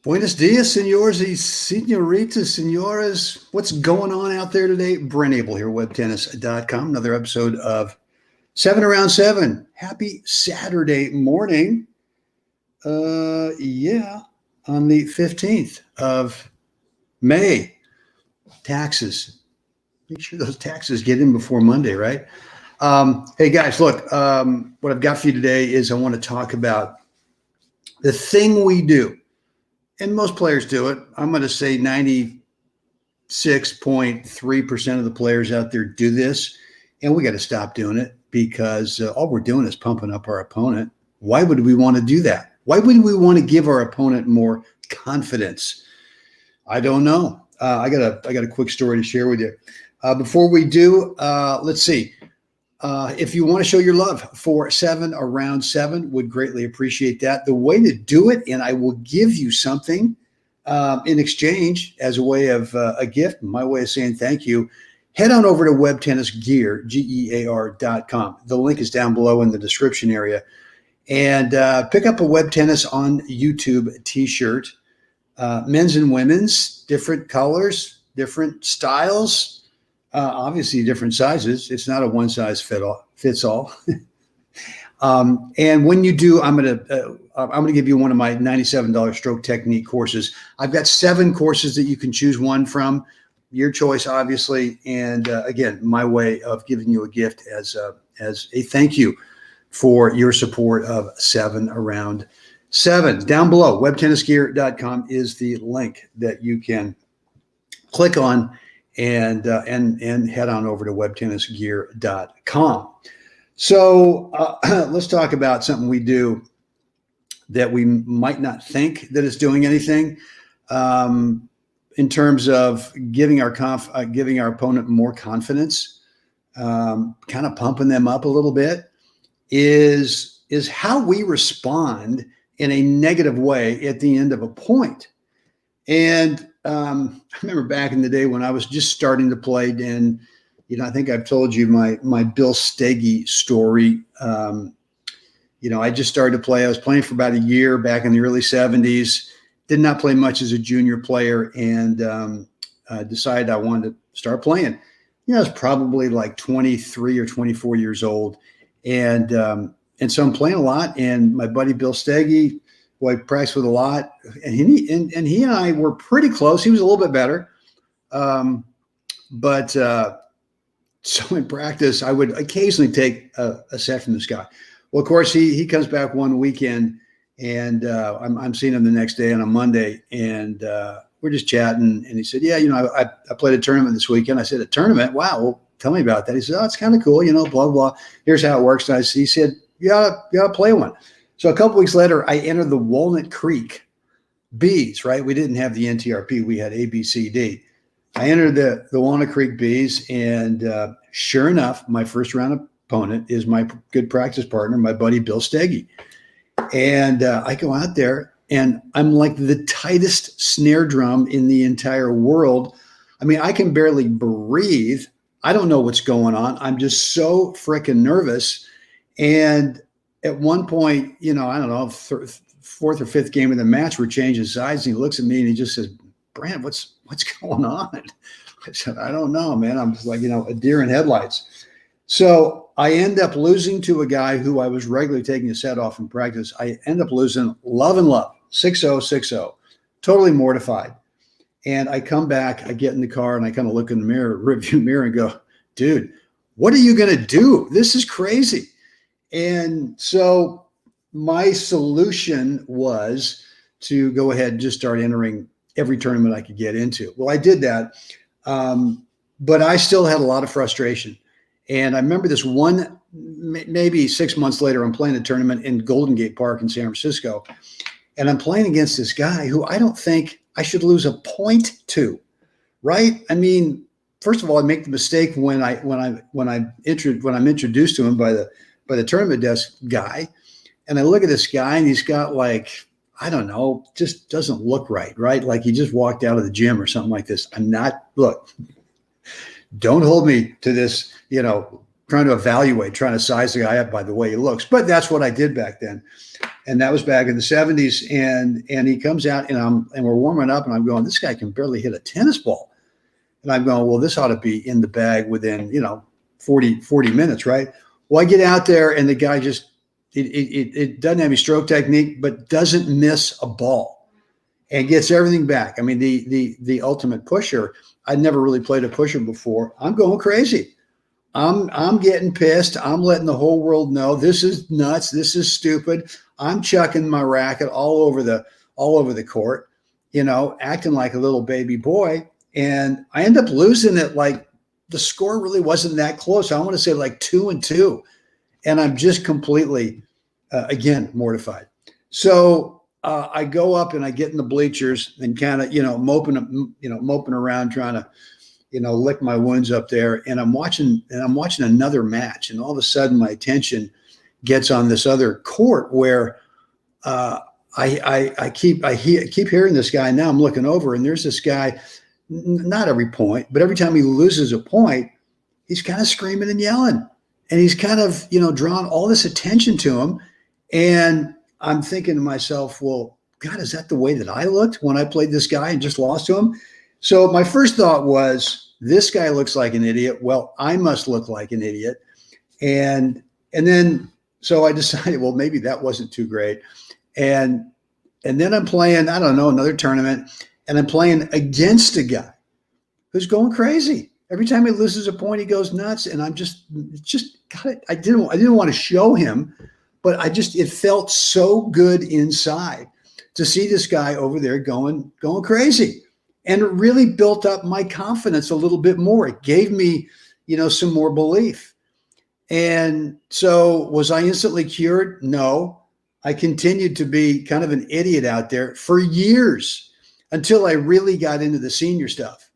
Buenos dias, senores y senoritas, senores. What's going on out there today? Brent Abel here, webtennis.com. Another episode of 7 Around 7. Happy Saturday morning. On the 15th of May. Taxes. Make sure those taxes get in before Monday, right? Hey, guys, look, what I've got for you today is I want to talk about the thing we do. And most players do it. I'm going to say 96.3% of the players out there do this. And we got to stop doing it because all we're doing is pumping up our opponent. Why would we want to do that? Why would we want to give our opponent more confidence? I don't know. I got a quick story to share with you. Before we do, let's see. If you want to show your love for 7 Around 7, would greatly appreciate that. The way to do it, and I will give you something in exchange as a way of a gift, my way of saying thank you, head on over to webtennisgear, GEAR.com. The link is down below in the description area. And pick up a Web Tennis on YouTube t-shirt, men's and women's, different colors, different styles. Obviously different sizes. It's not a one size fits all. And when you do, I'm gonna give you one of my $97 stroke technique courses. I've got 7 courses that you can choose one from, your choice, obviously. And again, my way of giving you a gift as a thank you for your support of 7 Around 7. Down below, webtennisgear.com is the link that you can click on. And head on over to webtennisgear.com. So let's talk about something we do that we might not think that it's doing anything in terms of giving our opponent more confidence, kind of pumping them up a little bit, is how we respond in a negative way at the end of a point. And I remember back in the day when I was just starting to play, and I think I've told you my Bill Steggy story. I just started to play. I was playing for about a year back in the early 70s. Did not play much as a junior player, and decided I wanted to start playing. I was probably like 23 or 24 years old, and so I'm playing a lot. And my buddy Bill Steggy, who I practiced with a lot, and he and I were pretty close. He was a little bit better, but so in practice, I would occasionally take a set from this guy. Well, of course, he comes back one weekend, and I'm seeing him the next day on a Monday, and we're just chatting. And he said, "Yeah, I played a tournament this weekend." I said, "A tournament? Wow, well, tell me about that." He said, "Oh, it's kind of cool, blah blah. Here's how it works." And he said, "You gotta play one." So a couple weeks later, I entered the Walnut Creek Bees, right? We didn't have the NTRP. We had A, B, C, D. I entered the Walnut Creek Bees, and sure enough, my first round opponent is my good practice partner, my buddy Bill Steggy. And I go out there, and I'm like the tightest snare drum in the entire world. I mean, I can barely breathe. I don't know what's going on. I'm just so freaking nervous. And at one point, I don't know, 4th or 5th game of the match, we're changing sides, and he looks at me and he just says, "Brent, what's going on?" I said, "I don't know, man." I'm just like, a deer in headlights. So I end up losing to a guy who I was regularly taking a set off in practice. I end up losing love, 6-0, 6-0, totally mortified. And I come back, I get in the car, and I kind of look in the mirror, review mirror, and go, "Dude, what are you going to do? This is crazy." And so my solution was to go ahead and just start entering every tournament I could get into. Well, I did that, but I still had a lot of frustration. And I remember this one, maybe 6 months later, I'm playing a tournament in Golden Gate Park in San Francisco, and I'm playing against this guy who I don't think I should lose a point to, right? I mean, first of all, I make the mistake when I'm introduced to him by the tournament desk guy, and I look at this guy, and he's got like, I don't know, just doesn't look right? Like he just walked out of the gym or something like this. Look, don't hold me to this, trying to size the guy up by the way he looks. But that's what I did back then. And that was back in the 70s. And he comes out and we're warming up and I'm going, this guy can barely hit a tennis ball. And I'm going, well, this ought to be in the bag within, 40 minutes, right? Well, I get out there and the guy just, it doesn't have any stroke technique, but doesn't miss a ball and gets everything back. I mean, the ultimate pusher. I'd never really played a pusher before. I'm going crazy. I'm getting pissed. I'm letting the whole world know this is nuts. This is stupid. I'm chucking my racket all over the court, acting like a little baby boy. And I end up losing it. Like the score really wasn't that close. I want to say like 2-2. And I'm just completely, again, mortified. So I go up and I get in the bleachers and kind of, moping around trying to, lick my wounds up there. And I'm watching another match. And all of a sudden my attention gets on this other court where I keep hearing this guy. Now I'm looking over and there's this guy, not every point, but every time he loses a point, he's kind of screaming and yelling. And he's kind of, drawn all this attention to him. And I'm thinking to myself, well, God, is that the way that I looked when I played this guy and just lost to him? So my first thought was, this guy looks like an idiot. Well, I must look like an idiot. And then, so I decided, well, maybe that wasn't too great. And then I'm playing, I don't know, another tournament, and I'm playing against a guy who's going crazy. Every time he loses a point, he goes nuts. And I'm just got it. I didn't want to show him, but it felt so good inside to see this guy over there going crazy. And it really built up my confidence a little bit more. It gave me, some more belief. And so was I instantly cured? No. I continued to be kind of an idiot out there for years until I really got into the senior stuff.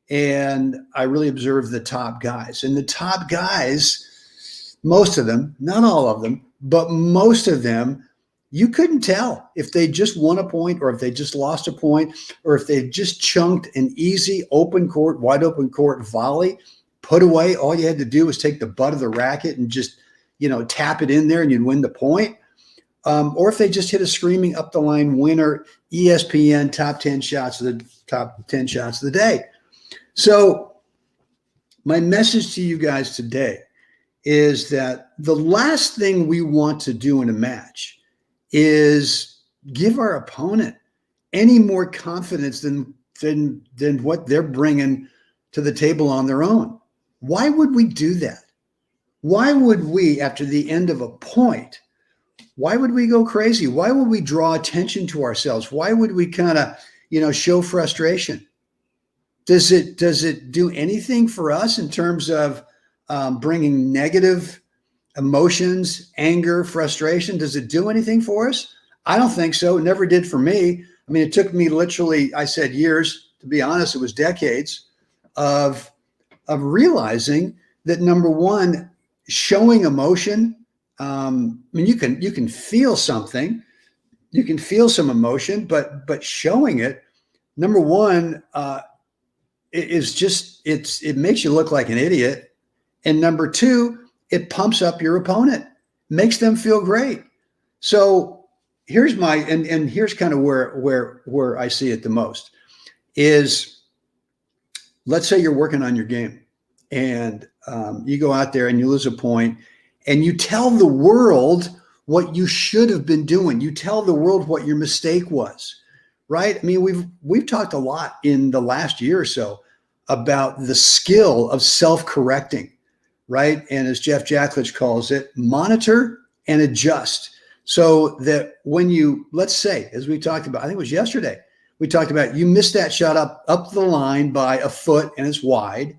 And I really observed the top guys. And the top guys, most of them, not all of them, but most of them, you couldn't tell if they just won a point or if they just lost a point or if they just chunked an easy wide open court volley, put away. All you had to do was take the butt of the racket and just, tap it in there and you'd win the point. Or if they just hit a screaming up the line winner, ESPN top 10 shots of the day. So my message to you guys today is that the last thing we want to do in a match is give our opponent any more confidence than what they're bringing to the table on their own. Why would we do that? Why would we, after the end of a point, why would we go crazy? Why would we draw attention to ourselves? Why would we kind of, show frustration? Does it do anything for us in terms of bringing negative emotions, anger, frustration? Does it do anything for us? I don't think so. It never did for me. I mean, it took me literally, I said years, to be honest, it was decades of realizing that, number one, showing emotion. I mean, you can feel something, you can feel some emotion, but showing it, number one, it makes you look like an idiot. And number two, it pumps up your opponent, makes them feel great. So here's here's kind of where I see it the most is, let's say you're working on your game and you go out there and you lose a point and you tell the world what you should have been doing. You tell the world what your mistake was, right? I mean, we've talked a lot in the last year or so about the skill of self-correcting, right? And as Jeff Jacklich calls it, monitor and adjust. So that when you, let's say, as we talked about, I think it was yesterday, we talked about you missed that shot up the line by a foot and it's wide.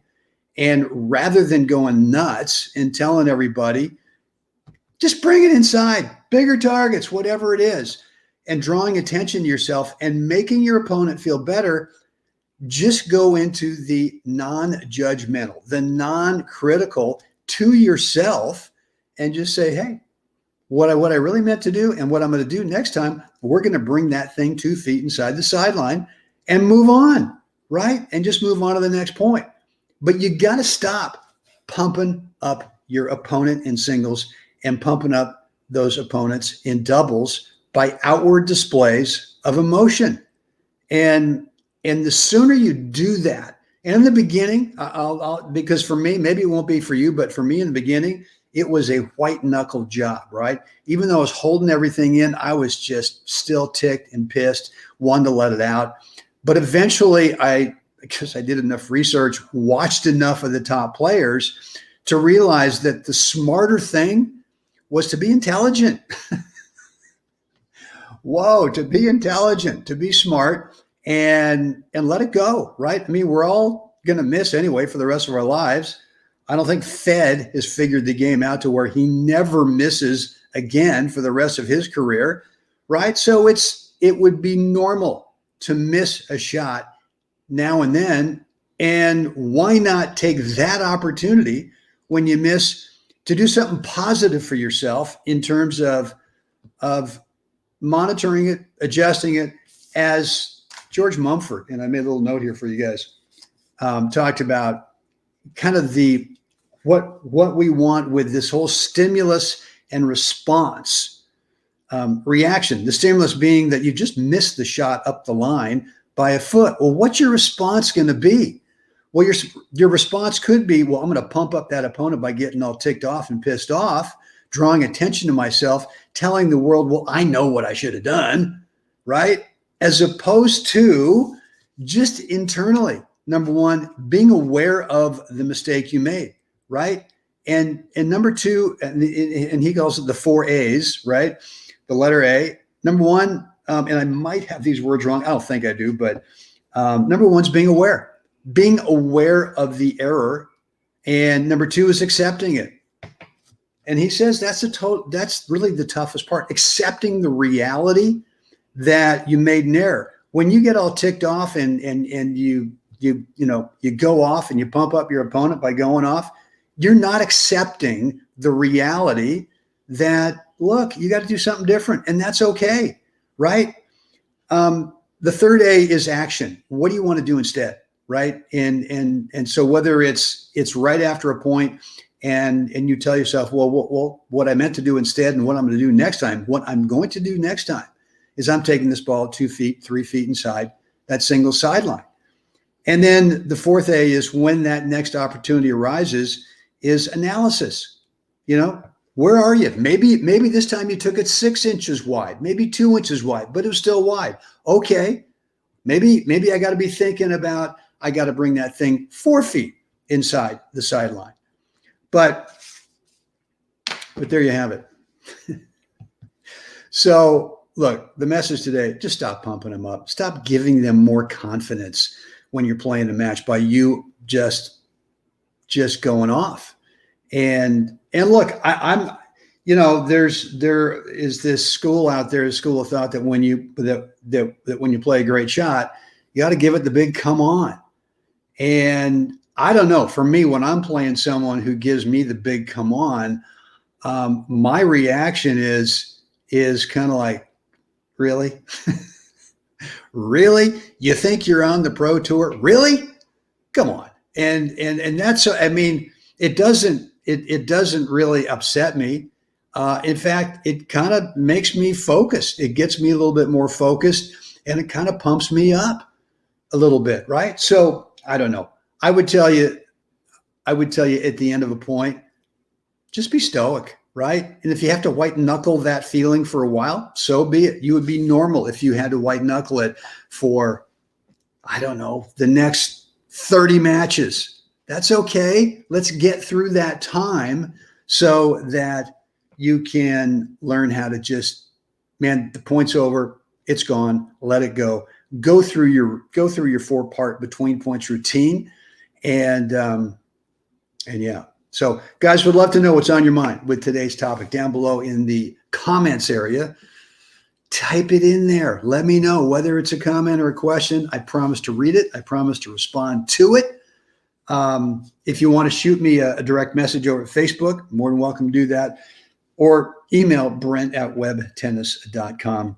And rather than going nuts and telling everybody, just bring it inside, bigger targets, whatever it is, and drawing attention to yourself and making your opponent feel better, just go into the non-judgmental, the non-critical to yourself and just say, hey, what I really meant to do and what I'm going to do next time, we're going to bring that thing 2 feet inside the sideline and move on, right? And just move on to the next point. But you got to stop pumping up your opponent in singles and pumping up those opponents in doubles by outward displays of emotion. And the sooner you do that, and in the beginning, because for me, maybe it won't be for you, but for me in the beginning, it was a white knuckle job, right? Even though I was holding everything in, I was just still ticked and pissed, wanted to let it out. But eventually because I did enough research, watched enough of the top players to realize that the smarter thing was to be intelligent. Whoa, to be intelligent, to be smart, and let it go, right? I mean, we're all going to miss anyway for the rest of our lives. I don't think Fed has figured the game out to where he never misses again for the rest of his career, right? So it would be normal to miss a shot now and then, and why not take that opportunity when you miss to do something positive for yourself in terms of monitoring it, adjusting it, as George Mumford, and I made a little note here for you guys, talked about kind of what we want with this whole stimulus and response reaction. The stimulus being that you just missed the shot up the line by a foot. Well, what's your response going to be? Well, your response could be, well, I'm going to pump up that opponent by getting all ticked off and pissed off, drawing attention to myself, telling the world, well, I know what I should have done, right? As opposed to just internally, number one, being aware of the mistake you made, right? And number two, and he calls it the 4 A's, right? The letter A. Number one, and I might have these words wrong. I don't think I do, but number one is being aware of the error. And number two is accepting it. And he says that's really the toughest part, accepting the reality that you made an error. When you get all ticked off and you go off and you pump up your opponent by going off, you're not accepting the reality that, look, you got to do something different, and that's okay, right? The third A is action. What do you want to do instead, right? And so whether it's right after a point and you tell yourself, well, what I meant to do instead and what I'm going to do next time, what I'm going to do next time is I'm taking this ball 2 feet, 3 feet inside that single sideline. And then the fourth A is when that next opportunity arises is analysis. Where are you? Maybe this time you took it 6 inches wide, maybe 2 inches wide, but it was still wide. Okay. Maybe I got to be thinking about, I got to bring that thing 4 feet inside the sideline. But there you have it. So look, the message today, just stop pumping them up. Stop giving them more confidence when you're playing a match by you just going off. And look, I'm there is this school out there, a school of thought that when you play a great shot, you got to give it the big come on. And I don't know, for me, when I'm playing someone who gives me the big come on, my reaction is kind of like, really? Really? You think you're on the pro tour? Really? Come on. And that's, I mean, it doesn't really upset me. In fact, it kind of makes me focused. It gets me a little bit more focused, and it kind of pumps me up a little bit, right? So I don't know. I would tell you at the end of a point, just be stoic, right? And if you have to white knuckle that feeling for a while, so be it. You would be normal if you had to white knuckle it for, I don't know, the next 30 matches. That's okay. Let's get through that time so that you can learn how to just, man, the point's over. It's gone. Let it go. Go through your 4-part between points routine. And yeah. So guys, would love to know what's on your mind with today's topic down below in the comments area. Type it in there. Let me know whether it's a comment or a question. I promise to read it. I promise to respond to it. If you want to shoot me a direct message over at Facebook, more than welcome to do that. Or email brent@webtennis.com.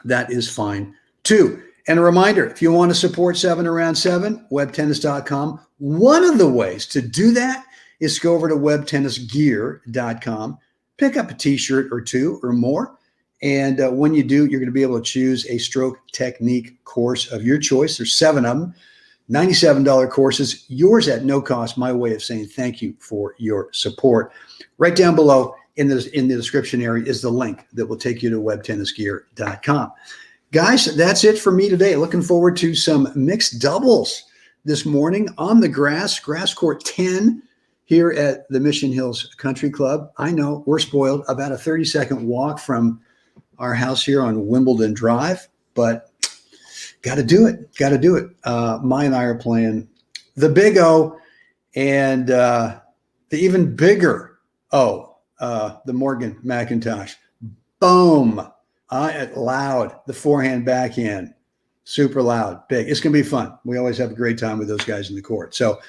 That is fine too. And a reminder, if you want to support 7 Around 7, webtennis.com. One of the ways to do that is go over to webtennisgear.com, pick up a t-shirt or two or more, And when you do, you're going to be able to choose a stroke technique course of your choice. There's 7 of them, $97 courses, yours at no cost. My way of saying thank you for your support. Right down below in the description area is the link that will take you to webtennisgear.com. Guys, that's it for me today. Looking forward to some mixed doubles this morning on the grass court 10 here at the Mission Hills Country Club. I know we're spoiled, about a 30-second walk from our house here on Wimbledon Drive, but got to do it. Mai and I are playing the Big O and the even bigger O, the Morgan McIntosh. Boom. Loud. The forehand, backhand. Super loud, big. It's going to be fun. We always have a great time with those guys in the court. So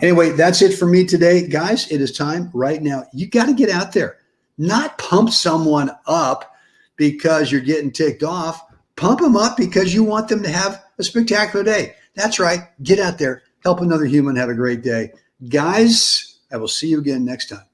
anyway, that's it for me today. Guys, it is time right now. You got to get out there, not pump someone up because you're getting ticked off. Pump them up because you want them to have a spectacular day. That's right. Get out there, help another human have a great day. Guys, I will see you again next time.